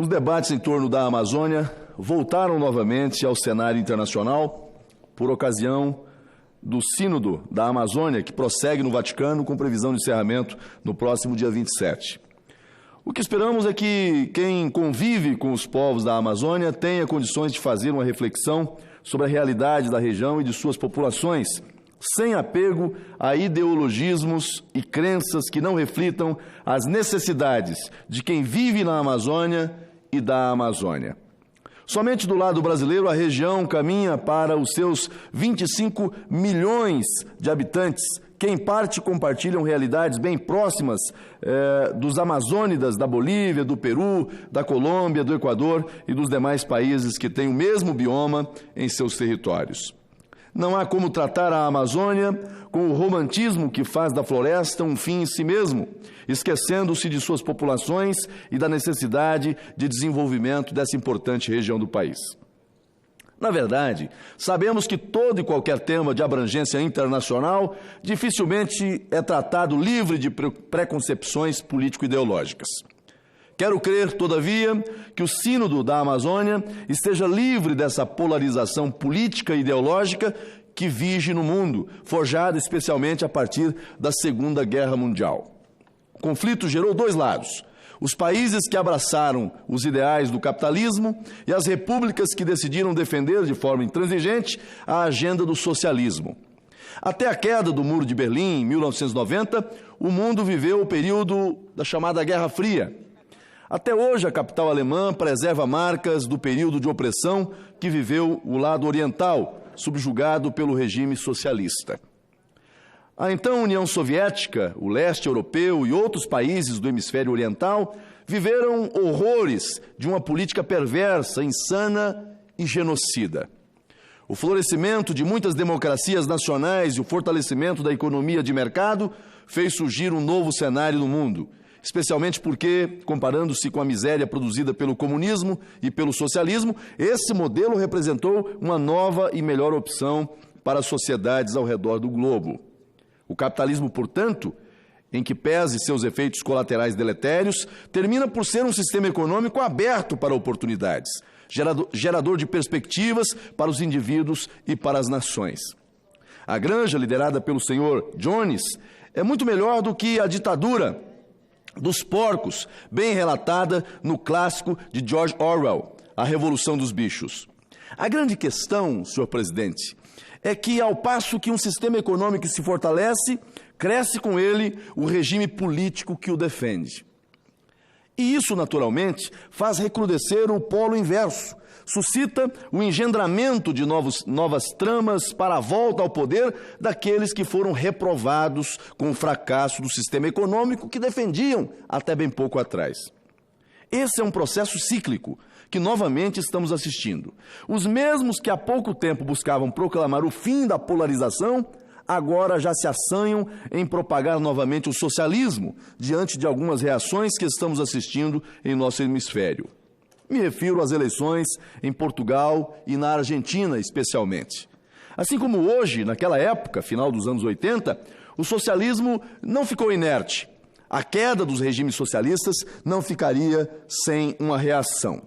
Os debates em torno da Amazônia voltaram novamente ao cenário internacional por ocasião do Sínodo da Amazônia, que prossegue no Vaticano com previsão de encerramento no próximo dia 27. O que esperamos é que quem convive com os povos da Amazônia tenha condições de fazer uma reflexão sobre a realidade da região e de suas populações, sem apego a ideologismos e crenças que não reflitam as necessidades de quem vive na Amazônia e da Amazônia. Somente do lado brasileiro, a região caminha para os seus 25 milhões de habitantes, que em parte compartilham realidades bem próximas dos amazônidas da Bolívia, do Peru, da Colômbia, do Equador e dos demais países que têm o mesmo bioma em seus territórios. Não há como tratar a Amazônia com o romantismo que faz da floresta um fim em si mesmo, esquecendo-se de suas populações e da necessidade de desenvolvimento dessa importante região do país. Na verdade, sabemos que todo e qualquer tema de abrangência internacional dificilmente é tratado livre de preconcepções político-ideológicas. Quero crer, todavia, que o Sínodo da Amazônia esteja livre dessa polarização política e ideológica que vige no mundo, forjada especialmente a partir da Segunda Guerra Mundial. O conflito gerou dois lados: os países que abraçaram os ideais do capitalismo e as repúblicas que decidiram defender de forma intransigente a agenda do socialismo. Até a queda do Muro de Berlim, em 1990, o mundo viveu o período da chamada Guerra Fria. Até hoje, a capital alemã preserva marcas do período de opressão que viveu o lado oriental, subjugado pelo regime socialista. A então União Soviética, o leste europeu e outros países do hemisfério oriental viveram horrores de uma política perversa, insana e genocida. O florescimento de muitas democracias nacionais e o fortalecimento da economia de mercado fez surgir um novo cenário no mundo, especialmente porque, comparando-se com a miséria produzida pelo comunismo e pelo socialismo, esse modelo representou uma nova e melhor opção para as sociedades ao redor do globo. O capitalismo, portanto, em que pese seus efeitos colaterais deletérios, termina por ser um sistema econômico aberto para oportunidades, gerador de perspectivas para os indivíduos e para as nações. A granja, liderada pelo senhor Jones, é muito melhor do que a ditadura dos porcos, bem relatada no clássico de George Orwell, A Revolução dos Bichos. A grande questão, senhor presidente, é que, ao passo que um sistema econômico se fortalece, cresce com ele o regime político que o defende. E isso, naturalmente, faz recrudescer o polo inverso, suscita o engendramento de novas tramas para a volta ao poder daqueles que foram reprovados com o fracasso do sistema econômico que defendiam até bem pouco atrás. Esse é um processo cíclico que novamente estamos assistindo. Os mesmos que há pouco tempo buscavam proclamar o fim da polarização, agora já se assanham em propagar novamente o socialismo diante de algumas reações que estamos assistindo em nosso hemisfério. Me refiro às eleições em Portugal e na Argentina, especialmente. Assim como hoje, naquela época, final dos anos 80, o socialismo não ficou inerte. A queda dos regimes socialistas não ficaria sem uma reação.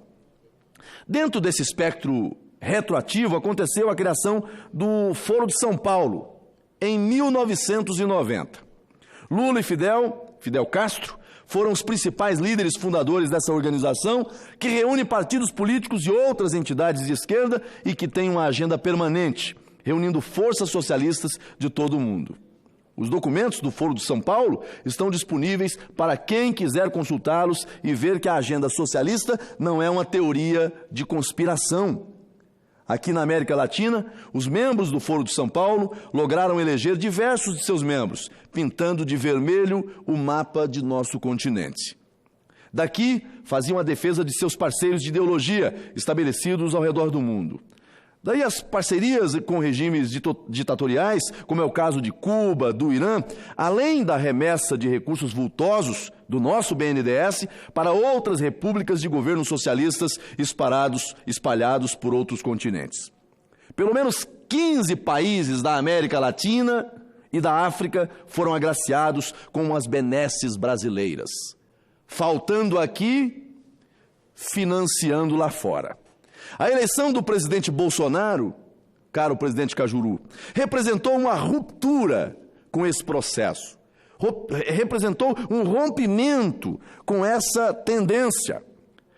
Dentro desse espectro retroativo, aconteceu a criação do Foro de São Paulo, em 1990. Lula e Fidel Castro, foram os principais líderes fundadores dessa organização, que reúne partidos políticos e outras entidades de esquerda e que tem uma agenda permanente, reunindo forças socialistas de todo o mundo. Os documentos do Foro de São Paulo estão disponíveis para quem quiser consultá-los e ver que a agenda socialista não é uma teoria de conspiração. Aqui na América Latina, os membros do Foro de São Paulo lograram eleger diversos de seus membros, pintando de vermelho o mapa de nosso continente. Daqui, faziam a defesa de seus parceiros de ideologia, estabelecidos ao redor do mundo. Daí as parcerias com regimes ditatoriais, como é o caso de Cuba, do Irã, além da remessa de recursos vultosos do nosso BNDES para outras repúblicas de governos socialistas espalhados por outros continentes. Pelo menos 15 países da América Latina e da África foram agraciados com as benesses brasileiras. Faltando aqui financiando lá fora. A eleição do presidente Bolsonaro, caro presidente Cajuru, representou uma ruptura com esse processo. Representou um rompimento com essa tendência.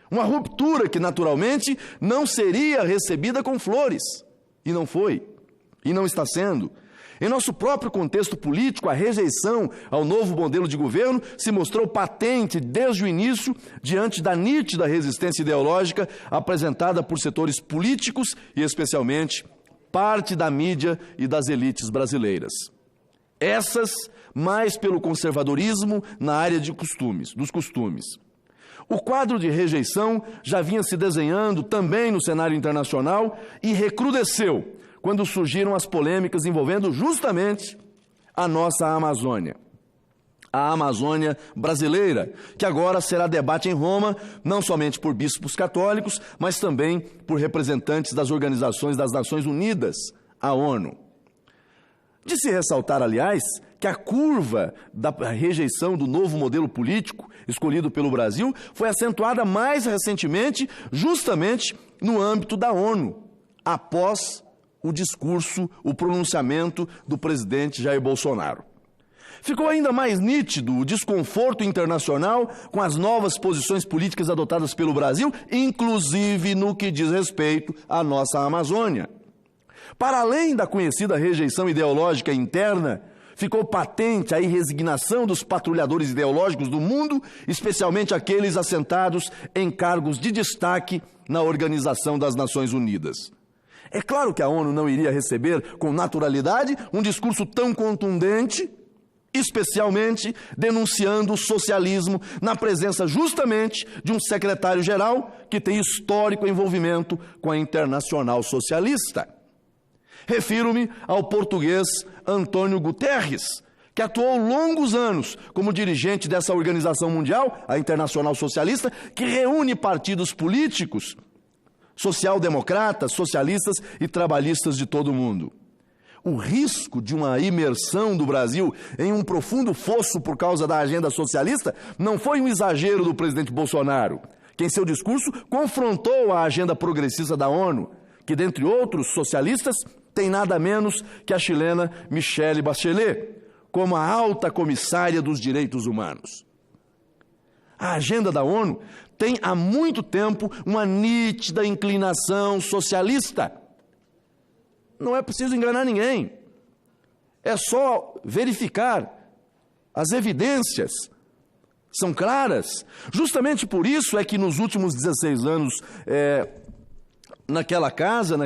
Uma ruptura que, naturalmente, não seria recebida com flores. E não foi. E não está sendo. Em nosso próprio contexto político, a rejeição ao novo modelo de governo se mostrou patente desde o início, diante da nítida resistência ideológica apresentada por setores políticos e, especialmente, parte da mídia e das elites brasileiras. Essas, mais pelo conservadorismo na área dos costumes. O quadro de rejeição já vinha se desenhando também no cenário internacional e recrudesceu quando surgiram as polêmicas envolvendo justamente a nossa Amazônia. A Amazônia brasileira, que agora será debate em Roma, não somente por bispos católicos, mas também por representantes das organizações das Nações Unidas, a ONU. De se ressaltar, aliás, que a curva da rejeição do novo modelo político escolhido pelo Brasil foi acentuada mais recentemente, justamente no âmbito da ONU, após o discurso, o pronunciamento do presidente Jair Bolsonaro. Ficou ainda mais nítido o desconforto internacional com as novas posições políticas adotadas pelo Brasil, inclusive no que diz respeito à nossa Amazônia. Para além da conhecida rejeição ideológica interna, ficou patente a irresignação dos patrulhadores ideológicos do mundo, especialmente aqueles assentados em cargos de destaque na Organização das Nações Unidas. É claro que a ONU não iria receber com naturalidade um discurso tão contundente, especialmente denunciando o socialismo na presença justamente de um secretário-geral que tem histórico envolvimento com a Internacional Socialista. Refiro-me ao português Antônio Guterres, que atuou longos anos como dirigente dessa organização mundial, a Internacional Socialista, que reúne partidos políticos, social-democratas, socialistas e trabalhistas de todo o mundo. O risco de uma imersão do Brasil em um profundo fosso por causa da agenda socialista não foi um exagero do presidente Bolsonaro, que em seu discurso confrontou a agenda progressista da ONU, que, dentre outros socialistas, tem nada menos que a chilena Michelle Bachelet, como a alta comissária dos direitos humanos. A agenda da ONU tem há muito tempo uma nítida inclinação socialista. Não é preciso enganar ninguém. É só verificar. As evidências são claras. Justamente por isso é que nos últimos 16 anos, naquela casa,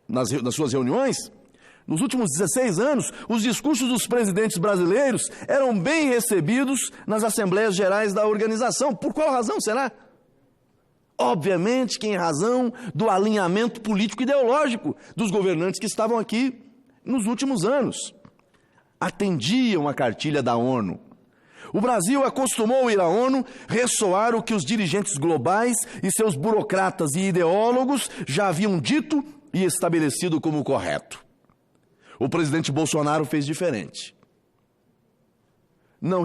nas suas reuniões, nos últimos 16 anos, os discursos dos presidentes brasileiros eram bem recebidos nas Assembleias Gerais da organização. Por qual razão será? Obviamente que em razão do alinhamento político-ideológico dos governantes que estavam aqui nos últimos anos. Atendiam a cartilha da ONU. O Brasil acostumou ir à ONU ressoar o que os dirigentes globais e seus burocratas e ideólogos já haviam dito e estabelecido como correto. O presidente Bolsonaro fez diferente. Não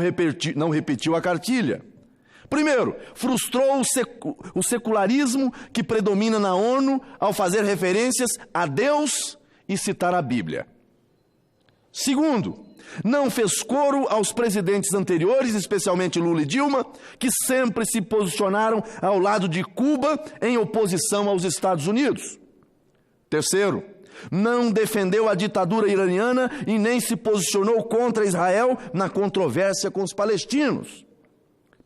repetiu a cartilha. Primeiro, frustrou o secularismo que predomina na ONU ao fazer referências a Deus e citar a Bíblia. Segundo, não fez coro aos presidentes anteriores, especialmente Lula e Dilma, que sempre se posicionaram ao lado de Cuba em oposição aos Estados Unidos. Terceiro, não defendeu a ditadura iraniana e nem se posicionou contra Israel na controvérsia com os palestinos.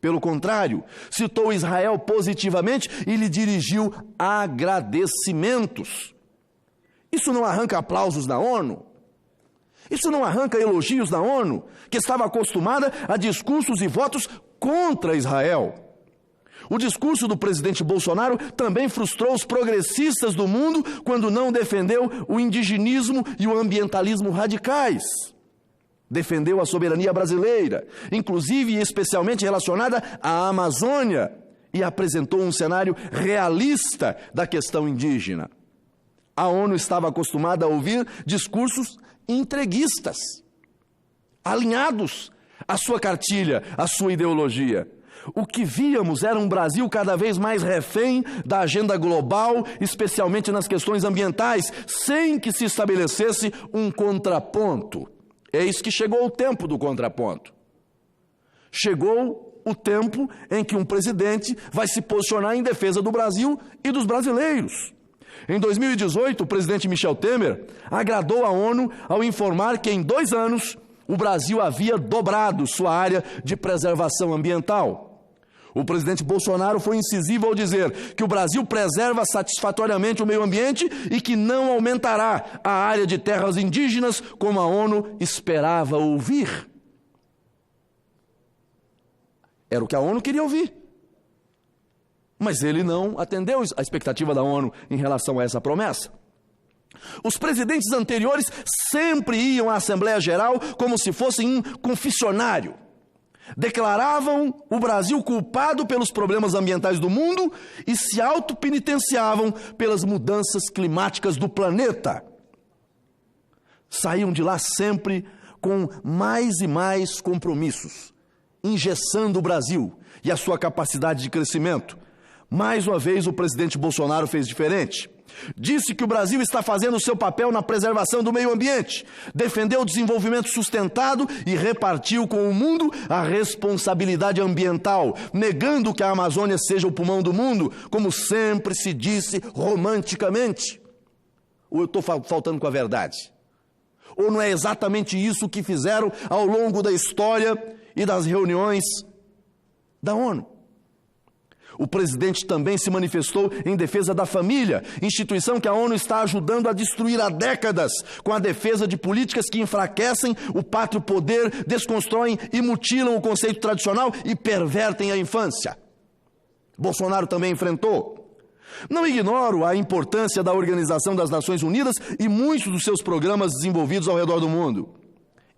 Pelo contrário, citou Israel positivamente e lhe dirigiu agradecimentos. Isso não arranca aplausos na ONU? Isso não arranca elogios da ONU, que estava acostumada a discursos e votos contra Israel? O discurso do presidente Bolsonaro também frustrou os progressistas do mundo quando não defendeu o indigenismo e o ambientalismo radicais. Defendeu a soberania brasileira, inclusive e especialmente relacionada à Amazônia, e apresentou um cenário realista da questão indígena. A ONU estava acostumada a ouvir discursos entreguistas, alinhados à sua cartilha, à sua ideologia. O que víamos era um Brasil cada vez mais refém da agenda global, especialmente nas questões ambientais, sem que se estabelecesse um contraponto. Eis que chegou o tempo do contraponto. Chegou o tempo em que um presidente vai se posicionar em defesa do Brasil e dos brasileiros. Em 2018, o presidente Michel Temer agradou a ONU ao informar que em 2 anos o Brasil havia dobrado sua área de preservação ambiental. O presidente Bolsonaro foi incisivo ao dizer que o Brasil preserva satisfatoriamente o meio ambiente e que não aumentará a área de terras indígenas como a ONU esperava ouvir. Era o que a ONU queria ouvir. Mas ele não atendeu a expectativa da ONU em relação a essa promessa. Os presidentes anteriores sempre iam à Assembleia Geral como se fossem um confessionário. Declaravam o Brasil culpado pelos problemas ambientais do mundo e se autopenitenciavam pelas mudanças climáticas do planeta. Saíam de lá sempre com mais e mais compromissos, engessando o Brasil e a sua capacidade de crescimento. Mais uma vez, o presidente Bolsonaro fez diferente. Disse que o Brasil está fazendo o seu papel na preservação do meio ambiente, defendeu o desenvolvimento sustentado e repartiu com o mundo a responsabilidade ambiental, negando que a Amazônia seja o pulmão do mundo, como sempre se disse romanticamente. Ou eu estou faltando com a verdade? Ou não é exatamente isso que fizeram ao longo da história e das reuniões da ONU? O presidente também se manifestou em defesa da família, instituição que a ONU está ajudando a destruir há décadas, com a defesa de políticas que enfraquecem o pátrio poder, desconstroem e mutilam o conceito tradicional e pervertem a infância. Bolsonaro também enfrentou. Não ignoro a importância da Organização das Nações Unidas e muitos dos seus programas desenvolvidos ao redor do mundo.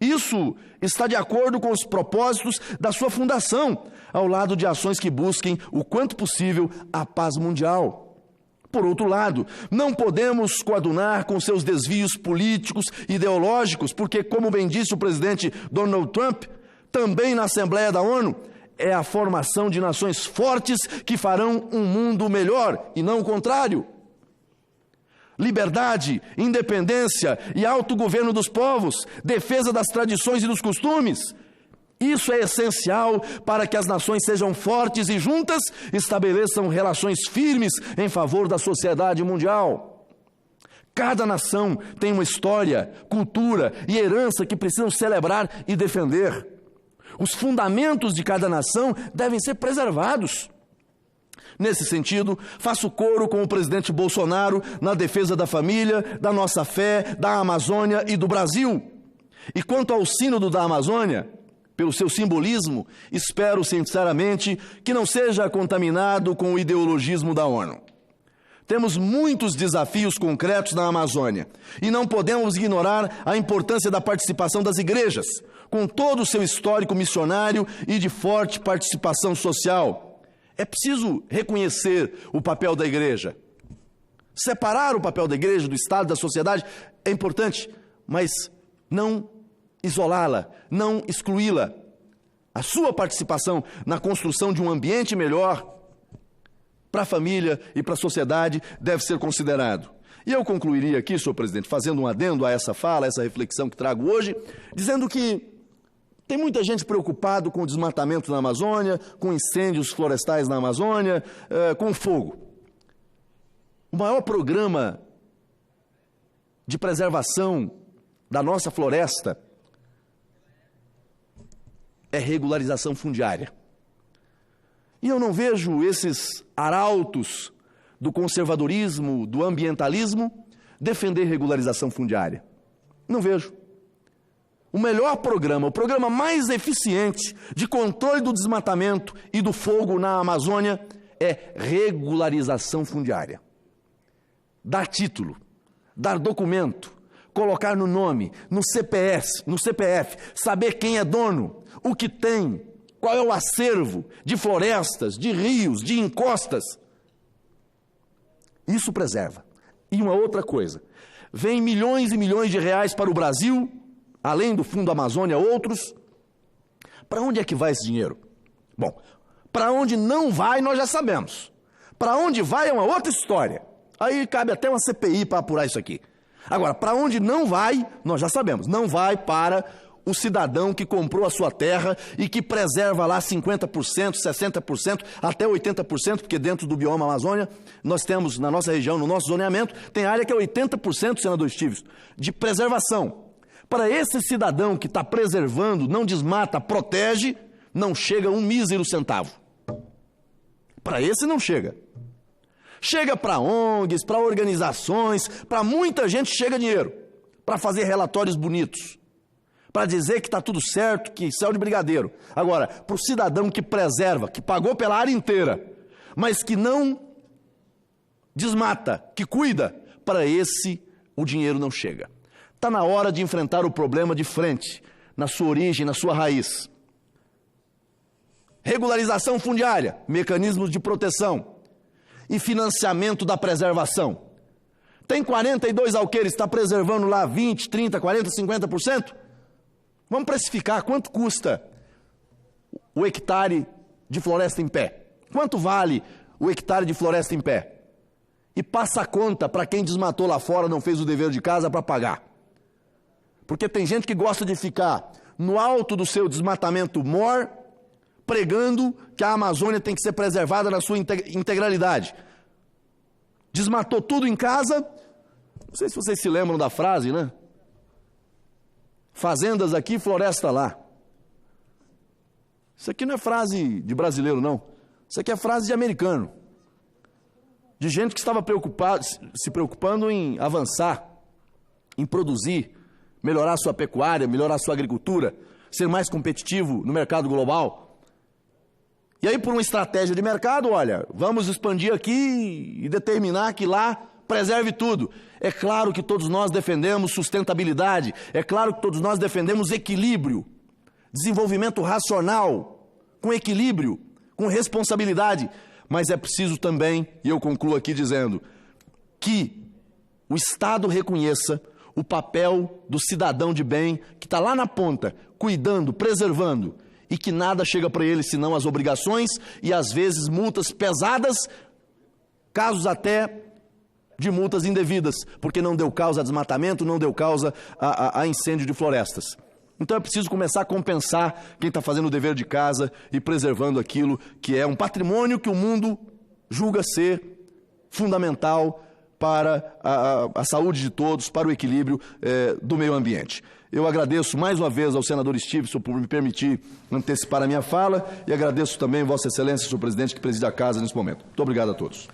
Isso está de acordo com os propósitos da sua fundação, ao lado de ações que busquem, o quanto possível, a paz mundial. Por outro lado, não podemos coadunar com seus desvios políticos e ideológicos, porque, como bem disse o presidente Donald Trump, também na Assembleia da ONU, é a formação de nações fortes que farão um mundo melhor, e não o contrário. Liberdade, independência e autogoverno dos povos, defesa das tradições e dos costumes. Isso é essencial para que as nações sejam fortes e juntas estabeleçam relações firmes em favor da sociedade mundial. Cada nação tem uma história, cultura e herança que precisam celebrar e defender. Os fundamentos de cada nação devem ser preservados. Nesse sentido, faço coro com o presidente Bolsonaro na defesa da família, da nossa fé, da Amazônia e do Brasil. E quanto ao Sínodo da Amazônia, pelo seu simbolismo, espero sinceramente que não seja contaminado com o ideologismo da ONU. Temos muitos desafios concretos na Amazônia e não podemos ignorar a importância da participação das igrejas, com todo o seu histórico missionário e de forte participação social. É preciso reconhecer o papel da igreja. Separar o papel da igreja do Estado, da sociedade, é importante, mas não isolá-la, não excluí-la. A sua participação na construção de um ambiente melhor para a família e para a sociedade deve ser considerado. E eu concluiria aqui, senhor presidente, fazendo um adendo a essa fala, a essa reflexão que trago hoje, dizendo que tem muita gente preocupada com o desmatamento na Amazônia, com incêndios florestais na Amazônia, com fogo. O maior programa de preservação da nossa floresta é regularização fundiária. E eu não vejo esses arautos do conservadorismo, do ambientalismo, defender regularização fundiária. Não vejo. O melhor programa, o programa mais eficiente de controle do desmatamento e do fogo na Amazônia é regularização fundiária. Dar título, dar documento, colocar no nome, no CPF, saber quem é dono, o que tem, qual é o acervo de florestas, de rios, de encostas. Isso preserva. E uma outra coisa, vem milhões e milhões de reais para o Brasil, além do Fundo Amazônia, outros. Para onde é que vai esse dinheiro? Bom, Para onde não vai, nós já sabemos. Para onde vai é uma outra história. Aí cabe até uma CPI para apurar isso aqui. Agora, para onde não vai, nós já sabemos. Não vai para o cidadão que comprou a sua terra e que preserva lá 50%, 60%, até 80%, porque dentro do bioma Amazônia, nós temos, na nossa região, no nosso zoneamento, tem área que é 80%, senador Estives, de preservação. Para esse cidadão que está preservando, não desmata, protege, não chega um mísero centavo. Para esse não chega. Chega para ONGs, para organizações, para muita gente chega dinheiro, para fazer relatórios bonitos, para dizer que está tudo certo, que céu de brigadeiro. Agora, para o cidadão que preserva, que pagou pela área inteira, mas que não desmata, que cuida, para esse o dinheiro não chega. Está na hora de enfrentar o problema de frente, na sua origem, na sua raiz. Regularização fundiária, mecanismos de proteção e financiamento da preservação. Tem 42 alqueires, está preservando lá 20, 30, 40, 50%? Vamos precificar quanto custa o hectare de floresta em pé. Quanto vale o hectare de floresta em pé? E passa a conta para quem desmatou lá fora, não fez o dever de casa para pagar. Porque tem gente que gosta de ficar no alto do seu desmatamento mor, pregando que a Amazônia tem que ser preservada na sua integralidade. Desmatou tudo em casa. Não sei se vocês se lembram da frase, né? Fazendas aqui, floresta lá. Isso aqui não é frase de brasileiro, não. Isso aqui é frase de americano. De gente que estava se preocupando em avançar, em produzir, melhorar a sua pecuária, melhorar a sua agricultura, ser mais competitivo no mercado global. E aí, por uma estratégia de mercado, olha, vamos expandir aqui e determinar que lá preserve tudo. É claro que todos nós defendemos sustentabilidade, é claro que todos nós defendemos equilíbrio, desenvolvimento racional, com equilíbrio, com responsabilidade, mas é preciso também, e eu concluo aqui dizendo, que o Estado reconheça o papel do cidadão de bem que está lá na ponta, cuidando, preservando, e que nada chega para ele senão as obrigações e às vezes multas pesadas, casos até de multas indevidas, porque não deu causa a desmatamento, não deu causa a incêndio de florestas. Então é preciso começar a compensar quem está fazendo o dever de casa e preservando aquilo que é um patrimônio que o mundo julga ser fundamental para a saúde de todos, para o equilíbrio do meio ambiente. Eu agradeço mais uma vez ao senador Stevenson por me permitir antecipar a minha fala e agradeço também Vossa Excelência, senhor presidente, que preside a casa nesse momento. Muito obrigado a todos.